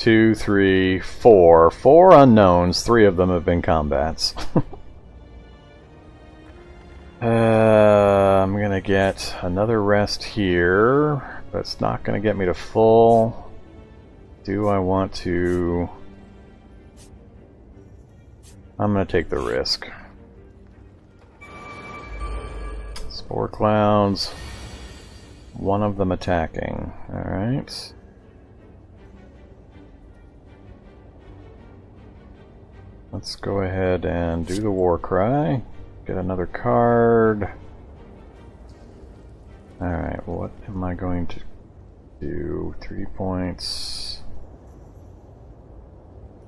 2, 3, 4. 4 unknowns. 3 of them have been combats. I'm gonna get another rest here. That's not gonna get me to full. Do I want to... I'm gonna take the risk. Spore clouds. One of them attacking. Alright. Let's go ahead and do the war cry. Get another card. Alright, what am I going to do? 3 points.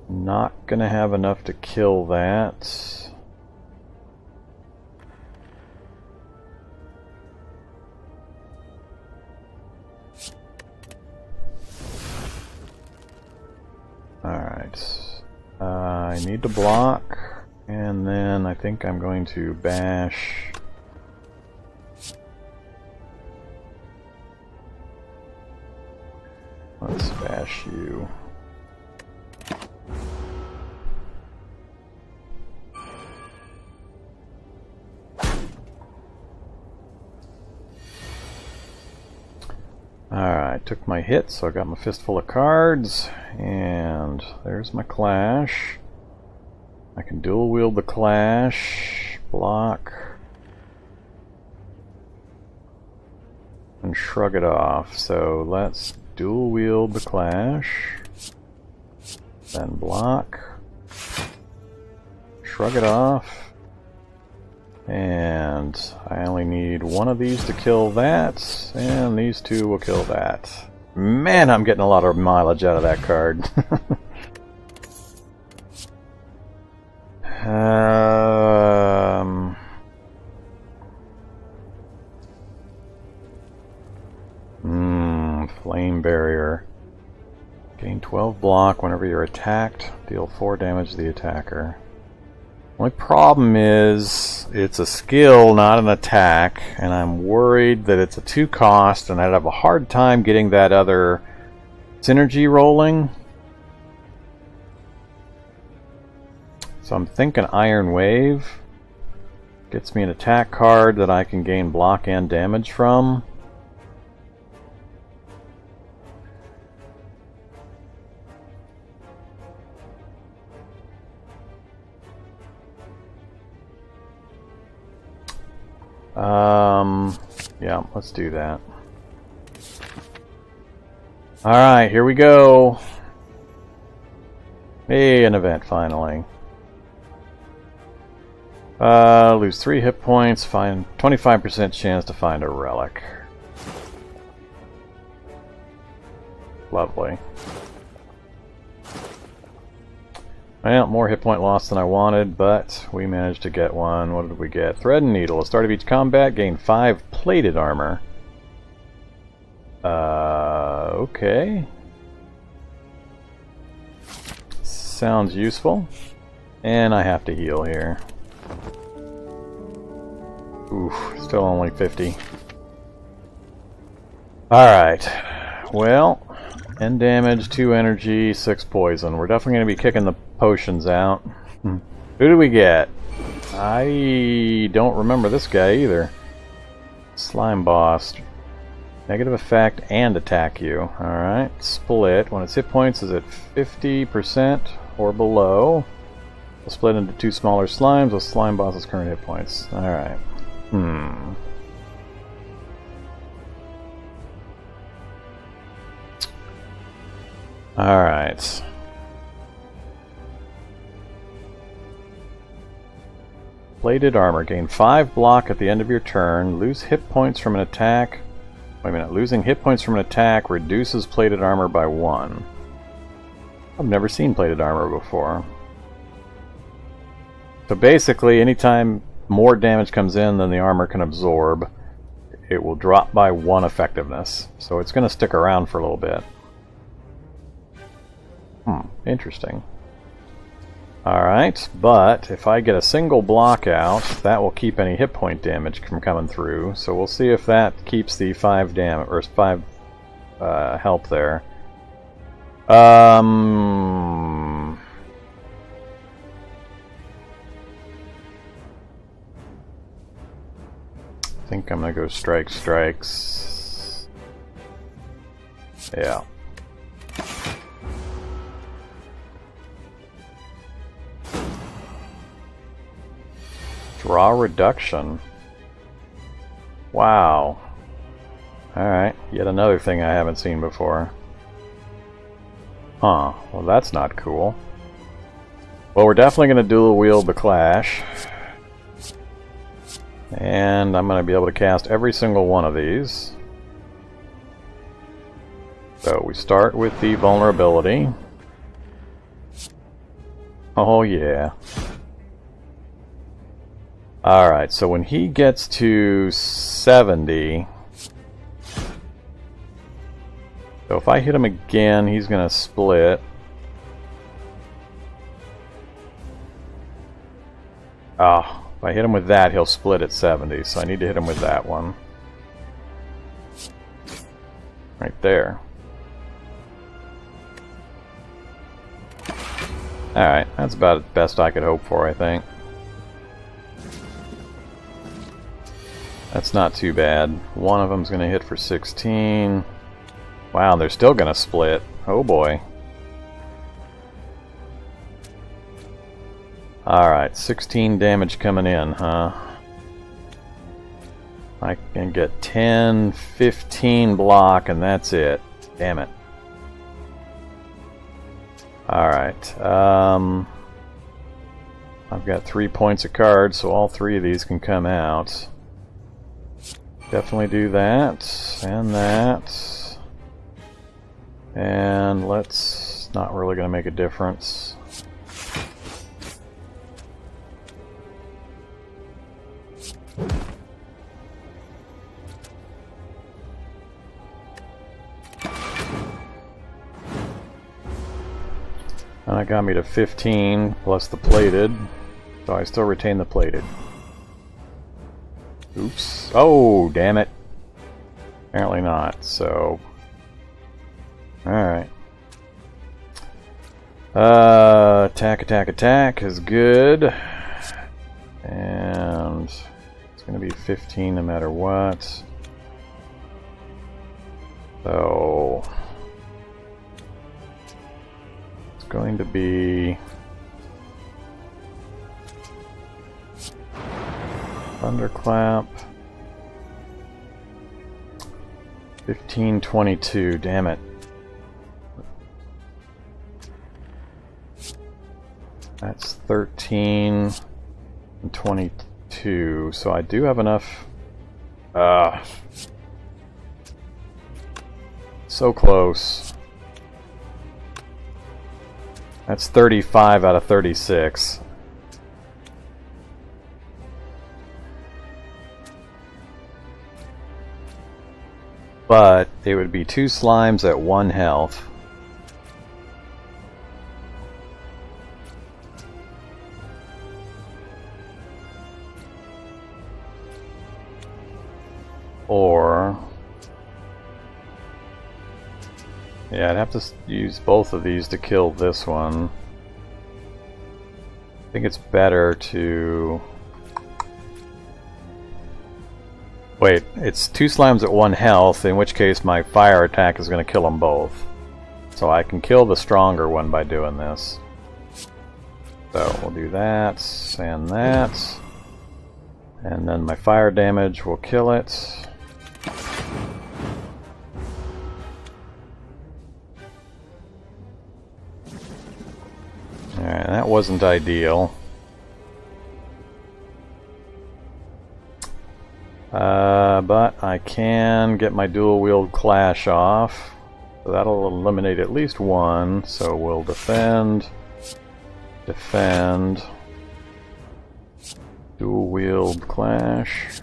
Not gonna have enough to kill that. Alright. I need to block, and then I think I'm going to bash. Let's bash you. Alright, took my hit, so I got my fistful of cards, and there's my clash. I can dual wield the clash, block, and shrug it off. So let's dual wield the clash, then block, shrug it off, and I only need one of these to kill that, and these two will kill that. Man, I'm getting a lot of mileage out of that card. Flame barrier. Gain 12 block whenever you're attacked. Deal 4 damage to the attacker. Only problem is it's a skill, not an attack, and I'm worried that it's a 2 cost, and I'd have a hard time getting that other synergy rolling. So I'm thinking Iron Wave gets me an attack card that I can gain block and damage from. Yeah, let's do that. Alright, here we go. Hey, an event finally. Lose 3 hit points, find 25% chance to find a relic. Lovely. Well, more hit point loss than I wanted, but we managed to get one. What did we get? Thread and Needle. At the start of each combat, gain 5 plated armor. Okay. Sounds useful. And I have to heal here. Oof, still only 50. Alright. Well, N damage, 2 energy, 6 poison. We're definitely going to be kicking the potions out. Who do we get? I don't remember this guy either. Slime Boss. Negative effect and attack you. Alright, split. When its hit points is at 50% or below, we'll split into 2 smaller slimes with Slime Boss's current hit points. Alright. Alright. Plated armor. Gain 5 block at the end of your turn. Lose hit points from an attack. Wait a minute. Losing hit points from an attack reduces plated armor by 1. I've never seen plated armor before. So basically, anytime more damage comes in than the armor can absorb, it will drop by 1 effectiveness. So it's going to stick around for a little bit. Interesting. Alright, but if I get a single block out, that will keep any hit point damage from coming through. So we'll see if that keeps the 5 damage or 5 health there. I think I'm gonna go strikes. Yeah. Draw reduction. Wow. Alright, yet another thing I haven't seen before. Huh, well that's not cool. Well, we're definitely going to dual wield the Clash. And I'm going to be able to cast every single one of these. So we start with the vulnerability. Oh yeah. Alright, so when he gets to 70... So if I hit him again, he's going to split. Oh, if I hit him with that, he'll split at 70, so I need to hit him with that one. Right there. Alright, that's about the best I could hope for, I think. That's not too bad. One of them's going to hit for 16. Wow, they're still going to split. Oh boy. Alright, 16 damage coming in, huh? I can get 10, 15 block, and that's it. Damn it. Alright, I've got 3 points of cards, so all 3 of these can come out. Definitely do that, and that. And let's... not really going to make a difference. And that got me to 15 plus the plated, so I still retain the plated. Oops. Oh, damn it. Apparently not, so... Alright. Attack is good. And it's going to be 15 no matter what. So... it's going to be... Thunderclap. 15, 22, damn it. That's 13 and 22, so I do have enough. So close. That's 35 out of 36. But it would be 2 slimes at 1 health. Or... yeah, I'd have to use both of these to kill this one. I think it's better to... wait, it's 2 slimes at 1 health, in which case my fire attack is going to kill them both. So I can kill the stronger one by doing this. So we'll do that, and that. And then my fire damage will kill it. Alright, that wasn't ideal. But I can get my dual wield Clash off. So that'll eliminate at least one. So we'll defend. Defend. Dual wield Clash.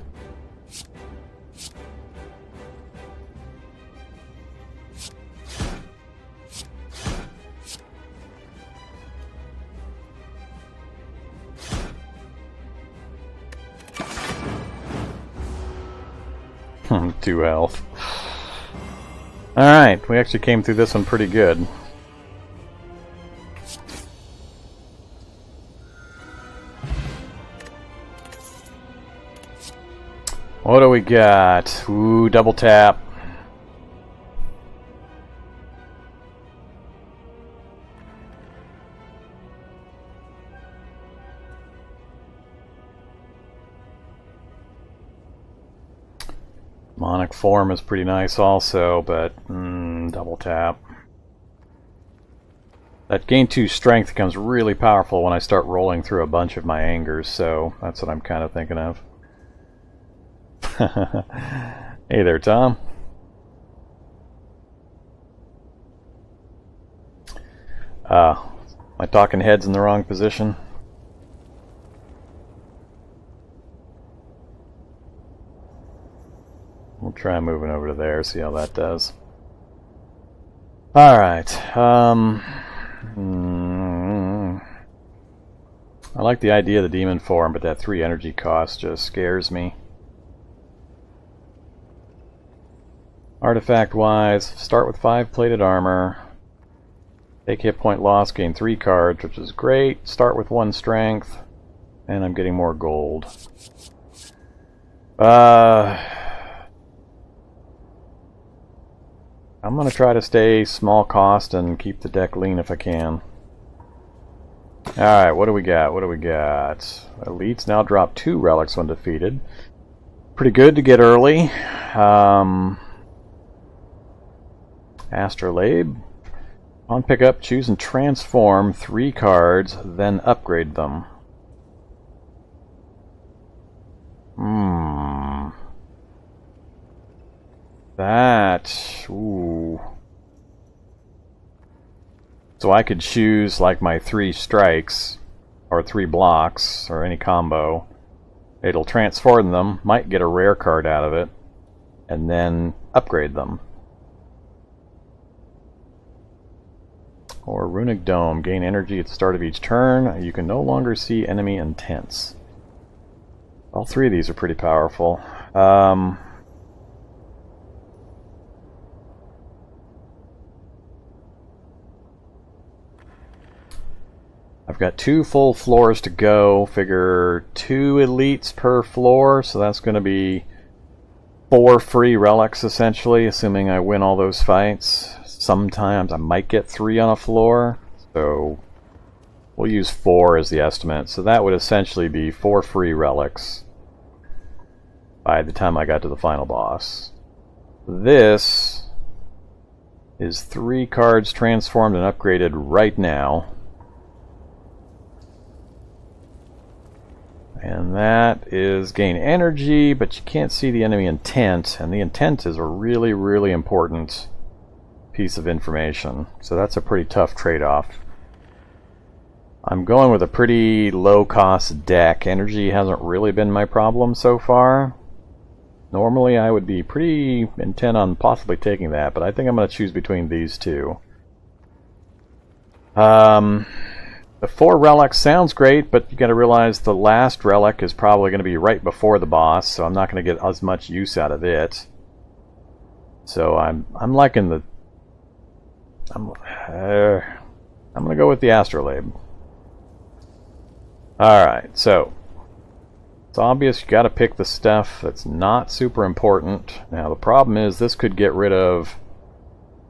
Two health. Alright, we actually came through this one pretty good. What do we got? Ooh, double tap. Demonic Form is pretty nice also, but double tap. That gain 2 strength becomes really powerful when I start rolling through a bunch of my angers, so that's what I'm kind of thinking of. Hey there, Tom. Am I talking heads in the wrong position? We'll try moving over to there, see how that does. Alright, I like the idea of the demon form, but that 3 energy cost just scares me. Artifact wise, start with 5 plated armor. Take hit point loss, gain 3 cards, which is great. Start with 1 strength, and I'm getting more gold. I'm going to try to stay small cost and keep the deck lean if I can. Alright, what do we got? What do we got? Elites now drop 2 relics when defeated. Pretty good to get early. Astrolabe. On pickup, choose and transform 3 cards, then upgrade them. Ooh. So I could choose like my 3 strikes, or 3 blocks, or any combo. It'll transform them, might get a rare card out of it, and then upgrade them. Or Runic Dome, gain energy at the start of each turn. You can no longer see enemy intents. All 3 of these are pretty powerful. I've got 2 full floors to go. Figure 2 elites per floor, so that's going to be 4 free relics essentially, assuming I win all those fights. Sometimes I might get 3 on a floor, so we'll use 4 as the estimate. So that would essentially be 4 free relics by the time I got to the final boss. This is 3 cards transformed and upgraded right now. And that is gain energy, but you can't see the enemy intent, and the intent is a really, really important piece of information. So that's a pretty tough trade-off. I'm going with a pretty low-cost deck. Energy hasn't really been my problem so far. Normally I would be pretty intent on possibly taking that, but I think I'm going to choose between these 2. The 4 relics sounds great, but you got to realize the last relic is probably going to be right before the boss, so I'm not going to get as much use out of it. So I'm liking the. I'm going to go with the Astrolabe. All right, so it's obvious you got to pick the stuff that's not super important. Now the problem is this could get rid of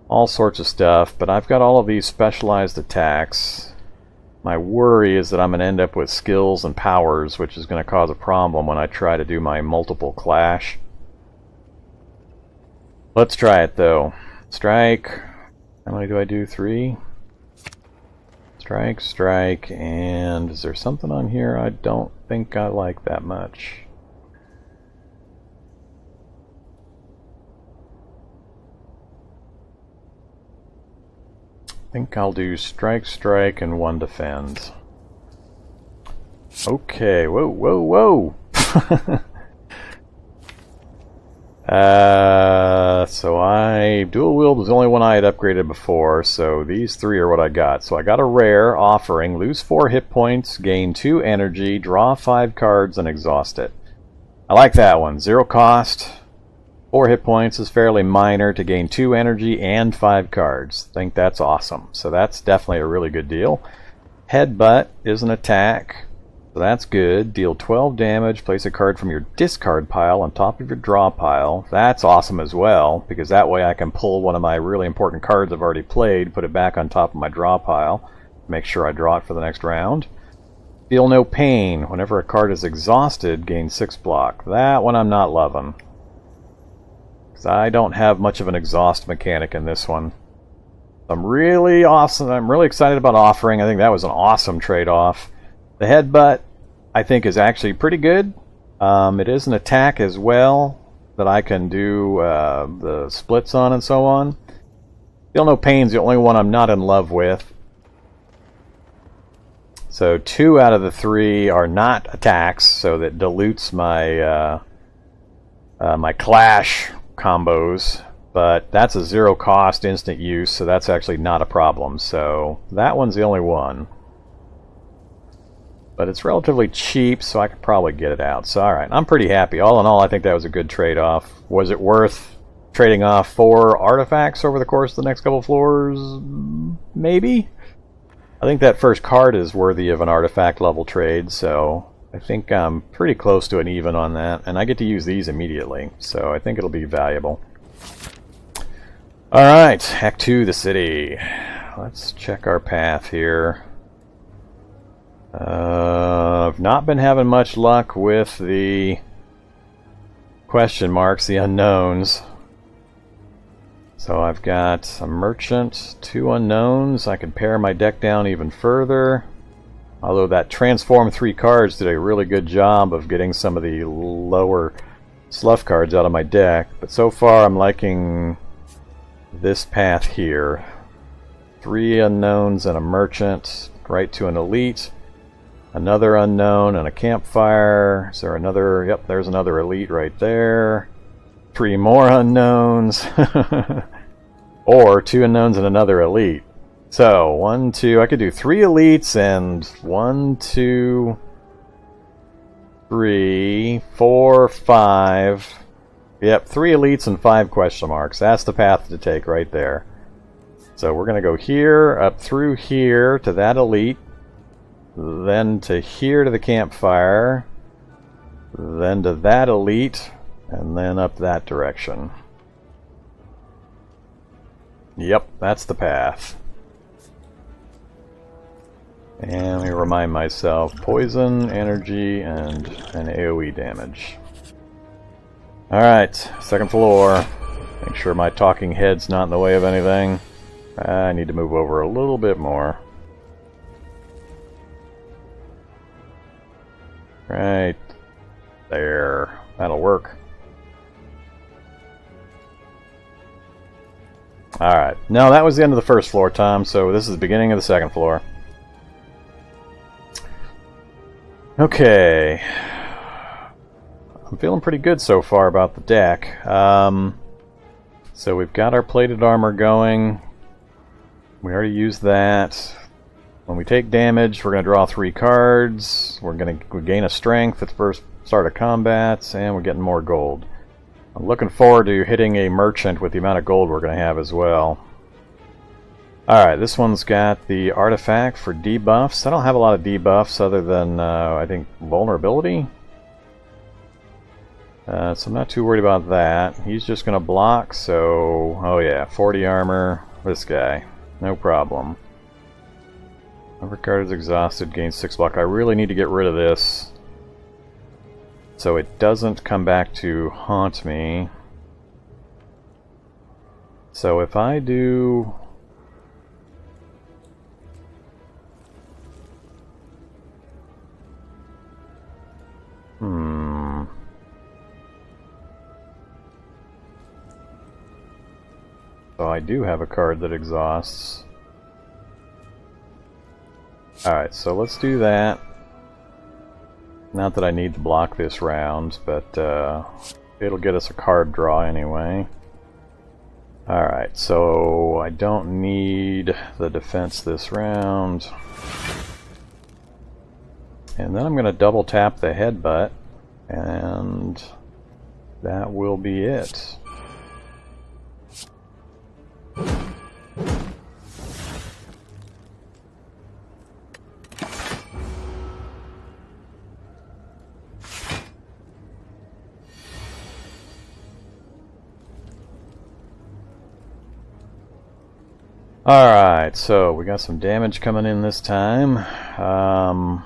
all sorts of stuff, but I've got all of these specialized attacks. My worry is that I'm going to end up with skills and powers, which is going to cause a problem when I try to do my multiple clash. Let's try it though. Strike. How many do I do? 3? Strike, strike, and is there something on here I don't think I like that much? I think I'll do strike, strike, and 1 defend. Okay, whoa, whoa, whoa! So dual wield was the only one I had upgraded before, so these 3 are what I got. So I got a rare offering, lose 4 hit points, gain 2 energy, draw 5 cards, and exhaust it. I like that one. 0 cost. 4 hit points is fairly minor to gain 2 energy and 5 cards. I think that's awesome. So that's definitely a really good deal. Headbutt is an attack. So that's good. Deal 12 damage, place a card from your discard pile on top of your draw pile. That's awesome as well, because that way I can pull one of my really important cards I've already played, put it back on top of my draw pile, make sure I draw it for the next round. Feel no pain. Whenever a card is exhausted, gain 6 block. That one I'm not loving, because I don't have much of an exhaust mechanic in this one. I'm really excited about offering. I think that was an awesome trade-off. The headbutt, I think, is actually pretty good. It is an attack as well that I can do the splits on and so on. Feel no pain's the only one I'm not in love with. So 2 out of the 3 are not attacks, so that dilutes my my clash combos. But that's a 0 cost instant use, so that's actually not a problem. So that one's the only one. But it's relatively cheap, so I could probably get it out. So alright, I'm pretty happy. All in all, I think that was a good trade-off. Was it worth trading off 4 artifacts over the course of the next couple floors? Maybe? I think that first card is worthy of an artifact level trade, so I think I'm pretty close to an even on that. And I get to use these immediately, so I think it'll be valuable. Alright, Act 2, the city. Let's check our path here. I've not been having much luck with the question marks, the unknowns. So I've got a merchant, 2 unknowns. I can pare my deck down even further. Although that transform 3 cards did a really good job of getting some of the lower slough cards out of my deck. But so far I'm liking this path here. 3 unknowns and a merchant, right to an elite. Another unknown and a campfire. Is there another? Yep, there's another elite right there. 3 more unknowns. Or 2 unknowns and another elite. So, 1, 2, I could do 3 elites and 1, 2, 3, 4, 5. Yep, 3 elites and 5 question marks. That's the path to take right there. So we're going to go here, up through here to that elite. Then to here to the campfire, then to that elite, and then up that direction. Yep, that's the path. And let me remind myself, poison, energy, and an AoE damage. Alright, second floor. Make sure my talking head's not in the way of anything. I need to move over a little bit more. Right there. That'll work. Alright. No, that was the end of the first floor, Tom, so this is the beginning of the second floor. Okay. I'm feeling pretty good so far about the deck. So we've got our plated armor going. We already used that. When we take damage, we're going to draw 3 cards. We're going to gain a strength at the first start of combat, and we're getting more gold. I'm looking forward to hitting a merchant with the amount of gold we're going to have as well. Alright, this one's got the artifact for debuffs. I don't have a lot of debuffs other than, I think, vulnerability. So I'm not too worried about that. He's just going to block, so... Oh yeah, 40 armor. This guy. No problem. Whenever card is exhausted, gains 6 block. I really need to get rid of this so it doesn't come back to haunt me. So if I do... So I do have a card that exhausts. Alright, so let's do that. Not that I need to block this round, but it'll get us a card draw anyway. Alright, so I don't need the defense this round. And then I'm going to double tap the headbutt, and that will be it. Alright, so we got some damage coming in this time. I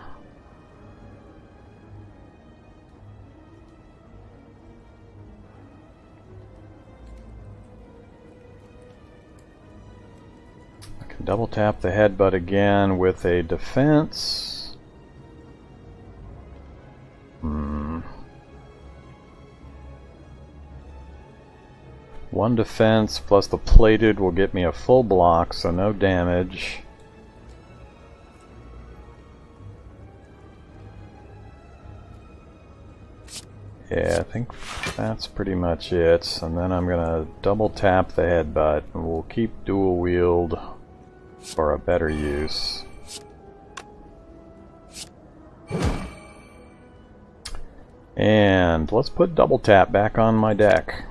can double tap the headbutt again with a defense. One defense plus the plated will get me a full block, so no damage. Yeah, I think that's pretty much it. And then I'm gonna double tap the headbutt, and we'll keep dual wield for a better use. And let's put double tap back on my deck.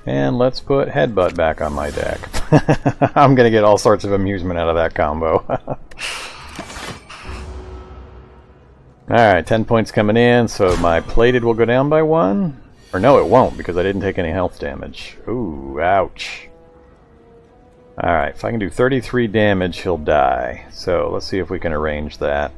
And let's put headbutt back on my deck. I'm gonna get all sorts of amusement out of that combo. Alright, 10 points coming in, so my plated will go down by 1. Or no, it won't, because I didn't take any health damage. Ooh, ouch. Alright, if I can do 33 damage, he'll die. So let's see if we can arrange that.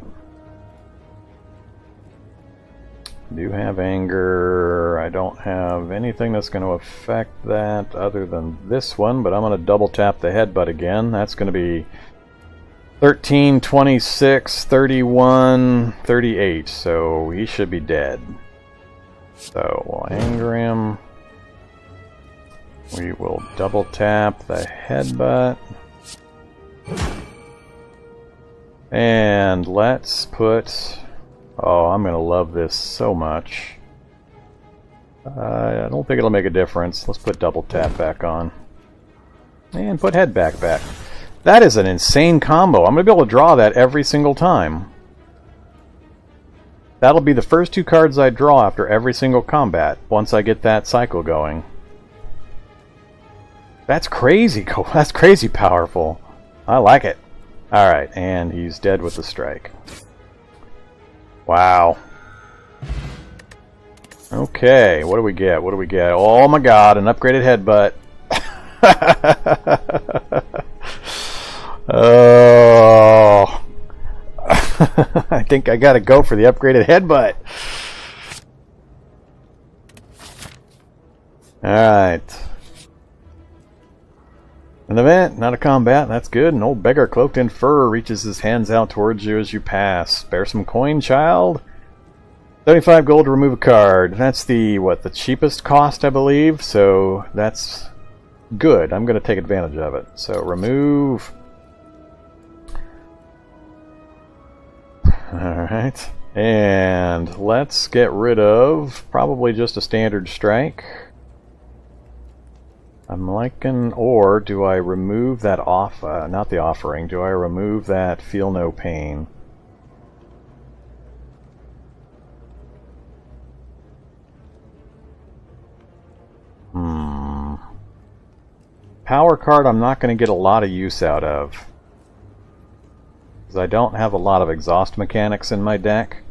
Do have anger. I don't have anything that's going to affect that other than this one, but I'm going to double tap the headbutt again. That's going to be 13, 26, 31, 38, so he should be dead. So we'll anger him. We will double tap the headbutt. And let's put... Oh, I'm going to love this so much. I don't think it'll make a difference. Let's put double tap back on. And put head back. That is an insane combo. I'm going to be able to draw that every single time. That'll be the first 2 cards I draw after every single combat, once I get that cycle going. That's crazy. That's crazy powerful. I like it. Alright, and he's dead with the strike. Wow. Okay, what do we get? What do we get? Oh my god, an upgraded headbutt. Oh. I think I gotta go for the upgraded headbutt. Alright. An event, not a combat. That's good. An old beggar cloaked in fur reaches his hands out towards you as you pass. Spare some coin, child. 75 gold to remove a card. That's the, what, the cheapest cost, I believe. So that's good. I'm going to take advantage of it. So remove. Alright. And let's get rid of probably just a standard strike. I'm liking, or do I remove that off, not the offering, do I remove that feel no pain? Power card I'm not going to get a lot of use out of. Because I don't have a lot of exhaust mechanics in my deck.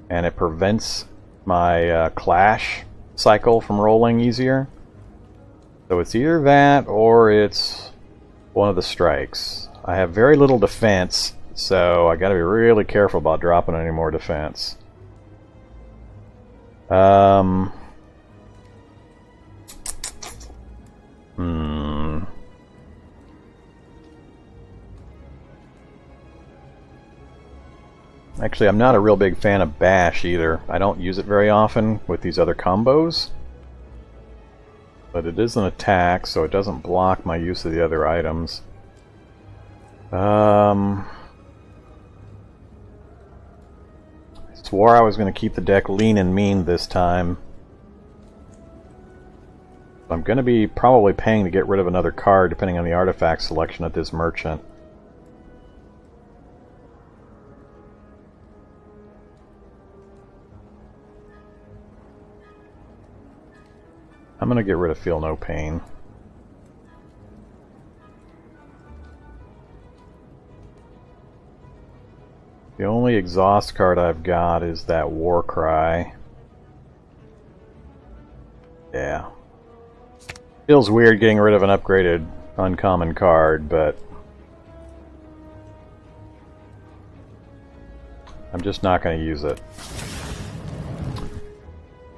And it prevents my clash cycle from rolling easier. So it's either that or it's one of the strikes. I have very little defense, so I gotta be really careful about dropping any more defense. Actually, I'm not a real big fan of Bash either. I don't use it very often with these other combos. But it is an attack, so it doesn't block my use of the other items. I swore I was going to keep the deck lean and mean this time. I'm going to be probably paying to get rid of another card depending on the artifact selection at this merchant. I'm going to get rid of Feel No Pain. The only exhaust card I've got is that War Cry. Yeah. Feels weird getting rid of an upgraded uncommon card, but I'm just not going to use it.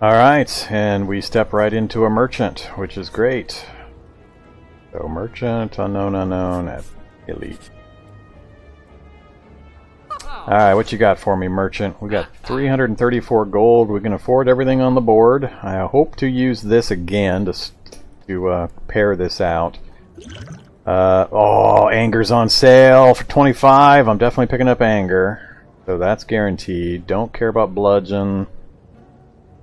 Alright, and we step right into a merchant, which is great. So merchant, unknown, at elite. Alright, what you got for me, merchant? We got 334 gold. We can afford everything on the board. I hope to use this again to pair this out. Oh, Anger's on sale for 25. I'm definitely picking up Anger. So that's guaranteed. Don't care about Bludgeon.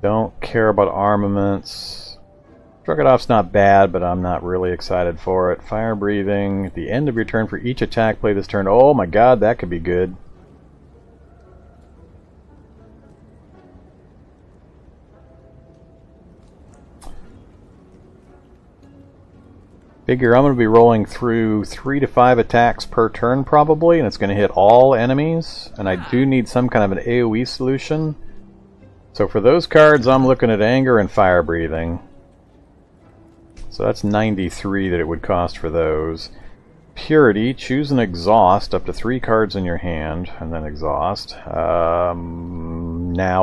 Don't care about armaments. Shrug it off's not bad, but I'm not really excited for it. Fire breathing. At the end of your turn for each attack, play this turn. Oh my god, that could be good. Figure I'm going to be rolling through 3 to 5 attacks per turn probably, and it's going to hit all enemies. And I do need some kind of an AoE solution. So for those cards, I'm looking at Anger and Fire Breathing. So that's 93 that it would cost for those. Purity, choose an Exhaust, up to 3 cards in your hand, and then Exhaust. Now,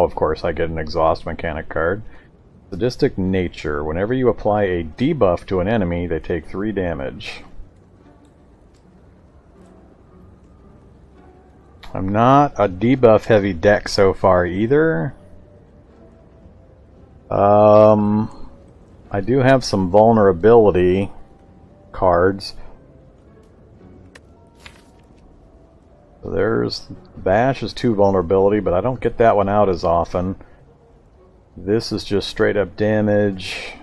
of course, I get an Exhaust mechanic card. Sadistic Nature, whenever you apply a debuff to an enemy, they take 3 damage. I'm not a debuff heavy deck so far either. I do have some vulnerability cards. So there's Bash is 2 vulnerability, but I don't get that one out as often. This is just straight up damage.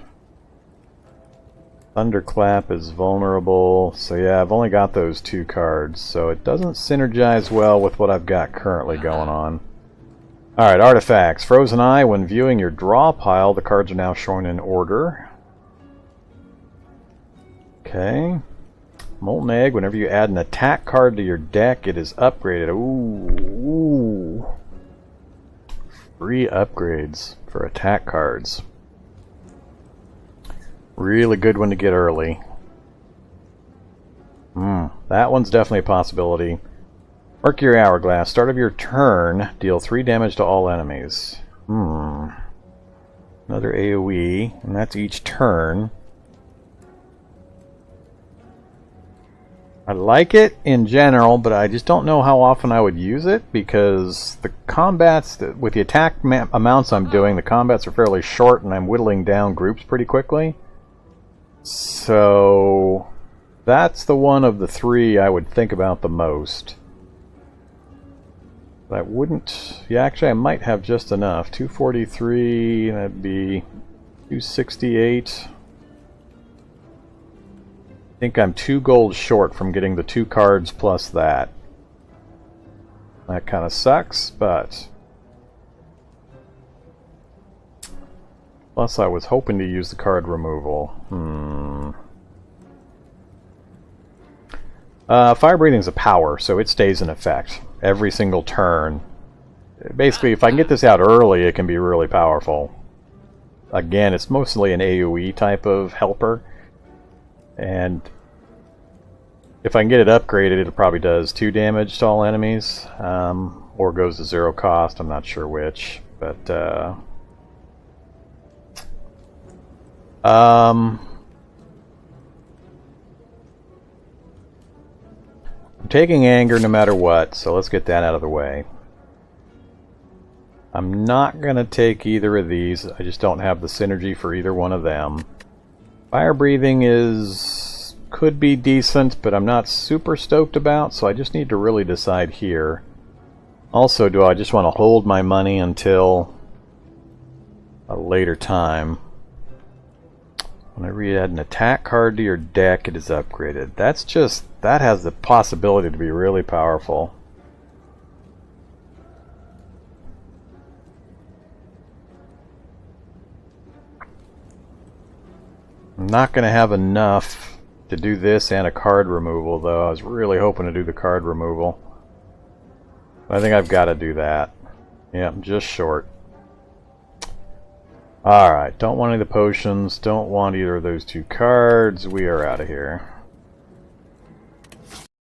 Thunderclap is vulnerable. So yeah, I've only got those 2 cards, so it doesn't synergize well with what I've got currently going on. Alright, artifacts. Frozen Eye. When viewing your draw pile, the cards are now shown in order. Okay. Molten Egg. Whenever you add an attack card to your deck, it is upgraded. Ooh. Free upgrades for attack cards. Really good one to get early. That one's definitely a possibility. Mercury Hourglass. Start of your turn, deal 3 damage to all enemies. Another AoE, and that's each turn. I like it in general, but I just don't know how often I would use it, because the combats, with the attack amounts I'm doing, the combats are fairly short, and I'm whittling down groups pretty quickly. So that's the one of the 3 I would think about the most. I wouldn't... Yeah, actually I might have just enough. 243, that'd be 268. I think I'm 2 gold short from getting the 2 cards plus that. That kind of sucks, but... Plus I was hoping to use the card removal. Fire Breathing is a power, so it stays in effect every single turn. Basically, if I can get this out early, it can be really powerful. Again, it's mostly an AoE type of helper. And if I can get it upgraded, it probably does 2 damage to all enemies. Or goes to 0 cost, I'm not sure which. But, I'm taking Anger no matter what, so let's get that out of the way. I'm not going to take either of these. I just don't have the synergy for either one of them. Fire Breathing could be decent, but I'm not super stoked about, so I just need to really decide here. Also, do I just want to hold my money until a later time? Whenever you add an attack card to your deck, it is upgraded. That has the possibility to be really powerful. I'm not going to have enough to do this and a card removal, though. I was really hoping to do the card removal. But I think I've got to do that. Yeah, I'm just short. Alright, don't want any of the potions, don't want either of those two cards. We are out of here.